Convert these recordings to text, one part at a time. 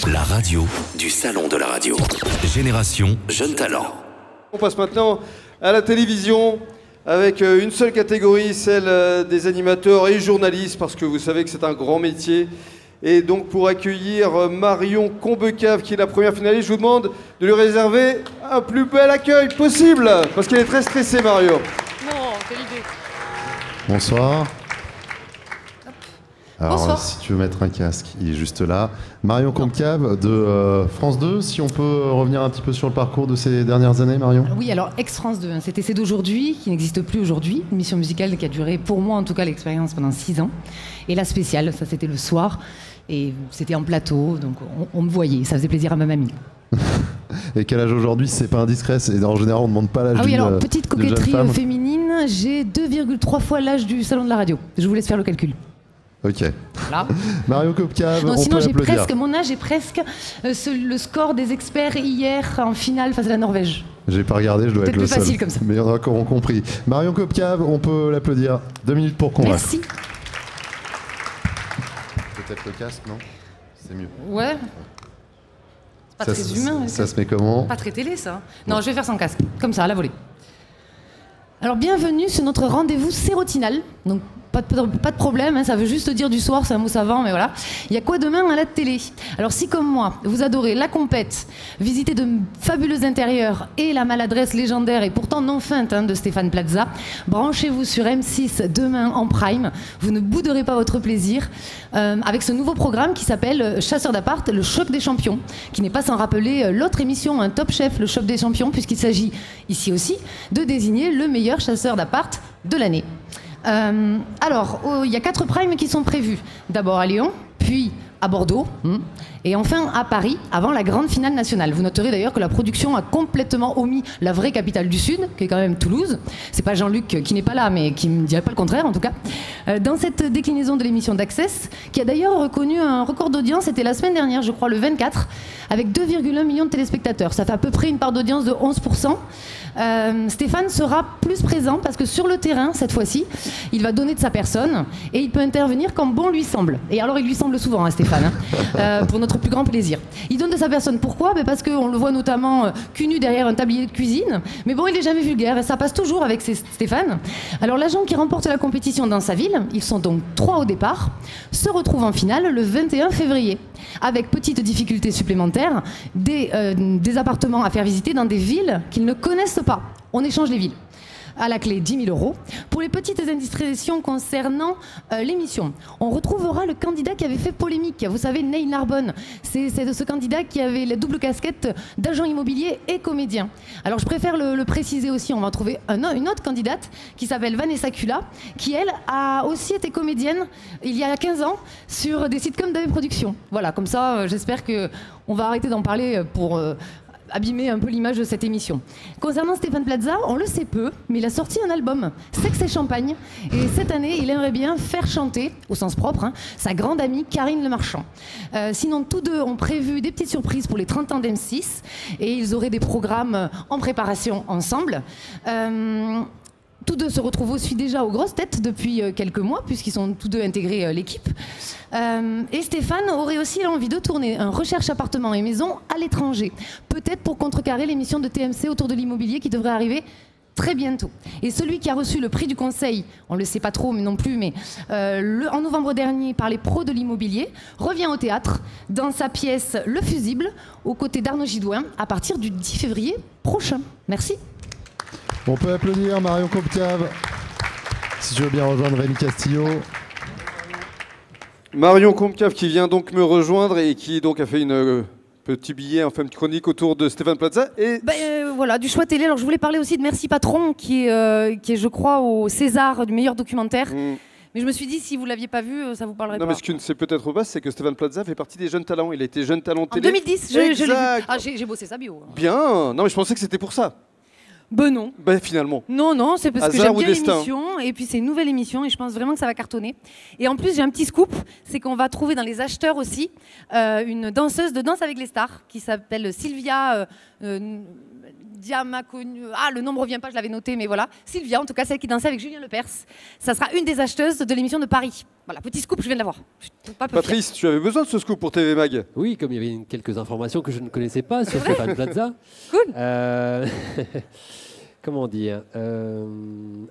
La radio du salon de la radio. Génération Jeune Talent. On passe maintenant à la télévision avec une seule catégorie, celle des animateurs et journalistes, parce que vous savez que c'est un grand métier. Et donc pour accueillir Marion Combecave, qui est la première finaliste, je vous demande de lui réserver un plus bel accueil possible, parce qu'elle est très stressée, Marion. Non, quelle idée. Bonsoir. Alors, Bonsoir. si tu veux mettre un casque, il est juste là. Marion Combecave de France 2, si on peut revenir un petit peu sur le parcours de ces dernières années, Marion. Oui, alors ex-France 2, c'était C'est d'aujourd'hui, qui n'existe plus aujourd'hui, une mission musicale qui a duré, pour moi en tout cas, l'expérience pendant 6 ans. Et la spéciale, ça c'était le soir, et c'était en plateau, donc on me voyait, ça faisait plaisir à ma mamie. Et quel âge aujourd'hui, si c'est pas indiscret? En général, on ne demande pas l'âge Ah oui, d'une alors petite d'une jeune coquetterie femme. féminine, j'ai 2,3 fois l'âge du salon de la radio. Je vous laisse faire le calcul. Ok. Voilà. Marion Combecave, Non, on sinon peut j'ai l'applaudir. presque, mon âge est presque le score des experts hier en finale face à la Norvège. J'ai pas regardé, je dois être Peut-être le plus seul. facile comme ça. Mais il y en a qui auront compris. Marion Combecave, on peut l'applaudir. 2 minutes pour convaincre. Merci. Peut-être le casque, non? C'est mieux. Ouais. C'est pas Ça, très humain. ça se met comment? Pas très télé, ça. Non, je vais faire sans casque. Comme ça, à la volée. Alors, bienvenue sur notre rendez-vous sérotinal. Donc, pas de problème, hein, ça veut juste dire du soir, c'est un mot savant, mais voilà. Il y a quoi demain à la télé? Alors, si comme moi, vous adorez la compète, visiter de fabuleux intérieurs et la maladresse légendaire et pourtant non feinte de Stéphane Plaza, branchez-vous sur M6 demain en prime. Vous ne bouderez pas votre plaisir avec ce nouveau programme qui s'appelle Chasseur d'appart, le choc des champions, qui n'est pas sans rappeler l'autre émission, un Top Chef, le choc des champions, puisqu'il s'agit ici aussi de désigner le meilleur chasseur d'appart de l'année. Alors, il y a 4 primes qui sont prévus. D'abord à Lyon, puis à Bordeaux, et enfin à Paris, avant la grande finale nationale. Vous noterez d'ailleurs que la production a complètement omis la vraie capitale du Sud, qui est quand même Toulouse. C'est pas Jean-Luc qui n'est pas là, mais qui ne dirait pas le contraire en tout cas. Dans cette déclinaison de l'émission d'Access, qui a d'ailleurs reconnu un record d'audience, c'était la semaine dernière, je crois, le 24, avec 2,1 millions de téléspectateurs. Ça fait à peu près une part d'audience de 11%. Stéphane sera plus présent parce que sur le terrain, cette fois-ci, il va donner de sa personne et il peut intervenir comme bon lui semble. Et alors, il lui semble souvent, hein, Stéphane, pour notre plus grand plaisir. Il donne de sa personne. Pourquoi? Parce qu'on le voit notamment cul nu derrière un tablier de cuisine. Mais bon, il n'est jamais vulgaire et ça passe toujours avec Stéphane. Alors, l'agent qui remporte la compétition dans sa ville, ils sont donc 3 au départ, se retrouve en finale le 21 février. Avec petite difficulté supplémentaire, des appartements à faire visiter dans des villes qu'ils ne connaissent pas. On échange les villes. À la clé, 10 000 €. Pour les petites indiscrétions concernant l'émission, on retrouvera le candidat qui avait fait polémique. Vous savez, Neil Narbonne. C'est de ce candidat qui avait la double casquette d'agent immobilier et comédien. Alors, je préfère le préciser aussi. On va trouver une autre candidate qui s'appelle Vanessa Kula, qui, elle, a aussi été comédienne il y a 15 ans sur des sitcoms d'AV Productions. Voilà, comme ça, j'espère qu'on va arrêter d'en parler pour... abîmer un peu l'image de cette émission. Concernant Stéphane Plaza, on le sait peu, mais il a sorti un album, Sexe et Champagne, et cette année, il aimerait bien faire chanter, au sens propre, hein, sa grande amie Karine Le Marchand. Sinon, tous deux ont prévu des petites surprises pour les 30 ans d'M6, et ils auraient des programmes en préparation ensemble. Tous deux se retrouvent aussi déjà aux grosses têtes depuis quelques mois, puisqu'ils sont tous deux intégrés l'équipe. Et Stéphane aurait aussi envie de tourner un recherche appartement et maison à l'étranger. Peut-être pour contrecarrer l'émission de TMC autour de l'immobilier qui devrait arriver très bientôt. Et celui qui a reçu le prix du conseil, on ne le sait pas trop mais non plus, mais en novembre dernier par les pros de l'immobilier, revient au théâtre dans sa pièce Le Fusible, aux côtés d'Arnaud Gidouin, à partir du 10 février prochain. Merci. On peut applaudir Marion Combecave. Si tu veux bien rejoindre Rémi Castillo. Marion Combecave qui vient donc me rejoindre et qui donc a fait une petit billet, enfin une chronique autour de Stéphane Plaza. Et voilà, du choix télé. Alors je voulais parler aussi de Merci Patron, qui est je crois, au César du meilleur documentaire. Mais je me suis dit, si vous ne l'aviez pas vu, ça vous parlerait pas. Non, mais ce qui ne sait peut-être pas, c'est que Stéphane Plaza fait partie des jeunes talents. Il a été jeune talent télé. En 2010, je l'ai vu. Exact. Ah, j'ai bossé sa bio. Bien. Non, mais je pensais que c'était pour ça. Ben non. Ben finalement. Non, c'est parce que Hasard j'aime ou bien destin. l'émission, et puis c'est une nouvelle émission, et je pense vraiment que ça va cartonner. Et en plus, j'ai un petit scoop, c'est qu'on va trouver dans les acheteurs aussi une danseuse de Danse avec les stars, qui s'appelle Sylvia Diama connue. Ah, le nom ne me revient pas, je l'avais noté, mais voilà. Sylvia, en tout cas, celle qui dansait avec Julien Lepers. Ça sera une des acheteuses de l'émission de Paris. Voilà, petit scoop, je viens de l'avoir. Patrice, tu avais besoin de ce scoop pour TV Mag? Oui, comme il y avait quelques informations que je ne connaissais pas sur Stéphane Plaza. Cool. Comment dire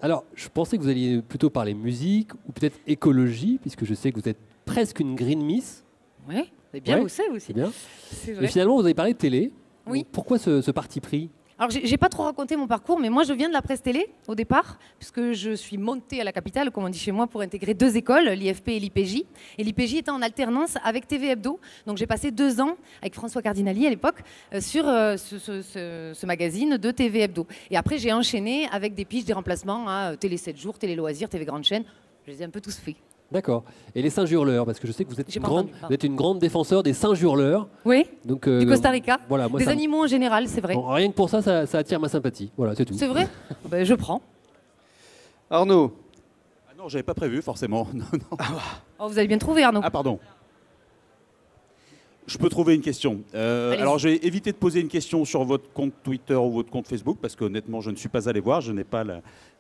alors, je pensais que vous alliez plutôt parler musique ou peut-être écologie, puisque je sais que vous êtes presque une Green Miss. Oui, c'est bien, vous savez aussi. C'est bien. C'est vrai. Mais finalement, vous avez parlé de télé. Oui. Donc, pourquoi ce parti pris? Alors, j'ai pas trop raconté mon parcours, mais moi, je viens de la presse télé au départ, puisque je suis montée à la capitale, comme on dit chez moi, pour intégrer 2 écoles, l'IFP et l'IPJ. Et l'IPJ était en alternance avec TV Hebdo. Donc, j'ai passé 2 ans avec François Cardinali à l'époque sur ce magazine de TV Hebdo. Et après, j'ai enchaîné avec des piges, des remplacements à Télé 7 jours, Télé Loisirs, TV Grande Chaîne. Je les ai un peu tous faits. D'accord. Et les singes hurleurs, parce que je sais que vous êtes, vous êtes une grande défenseur des singes hurleurs. Oui, donc, du Costa Rica. Voilà, moi, des animaux en général, c'est vrai. Bon, rien que pour ça, ça attire ma sympathie. Voilà, c'est tout. C'est vrai. Ben, je prends. Arnaud. Ah non, j'avais pas prévu, forcément. Non, non. Oh, vous avez bien trouvé, Arnaud. Ah, pardon. Je peux trouver une question. Alors, je vais éviter de poser une question sur votre compte Twitter ou votre compte Facebook, parce qu'honnêtement, je ne suis pas allé voir. Je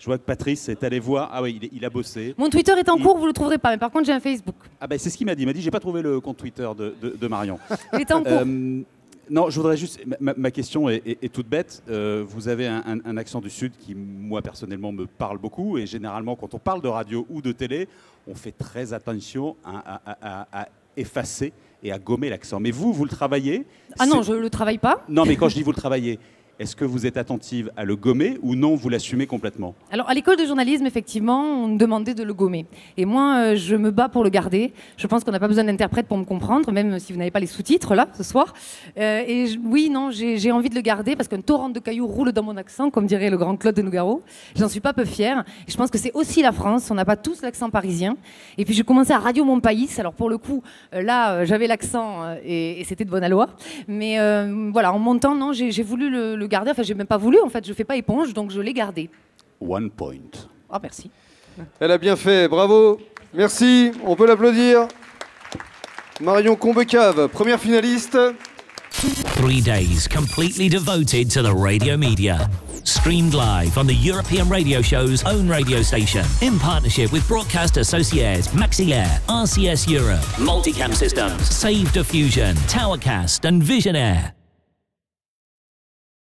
vois que Patrice est allé voir. Ah oui, il a bossé. Mon Twitter est en cours, vous ne le trouverez pas. Mais par contre, j'ai un Facebook. Ah ben, c'est ce qu'il m'a dit. Il m'a dit, j'ai pas trouvé le compte Twitter de Marion. Il est en cours. Non, je voudrais juste... Ma question est toute bête. Vous avez un accent du Sud qui, moi, personnellement, me parle beaucoup. Et généralement, quand on parle de radio ou de télé, on fait très attention à effacer et à gommer l'accent. Mais vous le travaillez. Ah non, je ne le travaille pas. Non, mais quand je dis vous le travaillez, est-ce que vous êtes attentive à le gommer ou non, vous l'assumez complètement? Alors, à l'école de journalisme, effectivement, on me demandait de le gommer. Et moi, je me bats pour le garder. Je pense qu'on n'a pas besoin d'interprète pour me comprendre, même si vous n'avez pas les sous-titres, là, ce soir. Oui, non, j'ai envie de le garder parce qu'un torrent de cailloux roule dans mon accent, comme dirait le grand Claude de Nougaro. J'en suis pas peu fière. Et je pense que c'est aussi la France. On n'a pas tous l'accent parisien. Et puis, j'ai commencé à Radio Mon Pays. Alors, pour le coup, là, j'avais l'accent et c'était de bonne aloi. Mais voilà, en montant, non, j'ai voulu le garder. Enfin, j'ai même pas voulu, en fait, je fais pas éponge, donc je l'ai gardé. 1 point. Oh, merci. Elle a bien fait, bravo. Merci, on peut l'applaudir. Marion Combecave, première finaliste. 3 days completely devoted to the radio media. Streamed live on the European Radio Show's own radio station in partnership with broadcast associates Maxi Air, RCS Europe, Multicam Systems, Save Diffusion, Towercast and Vision Air.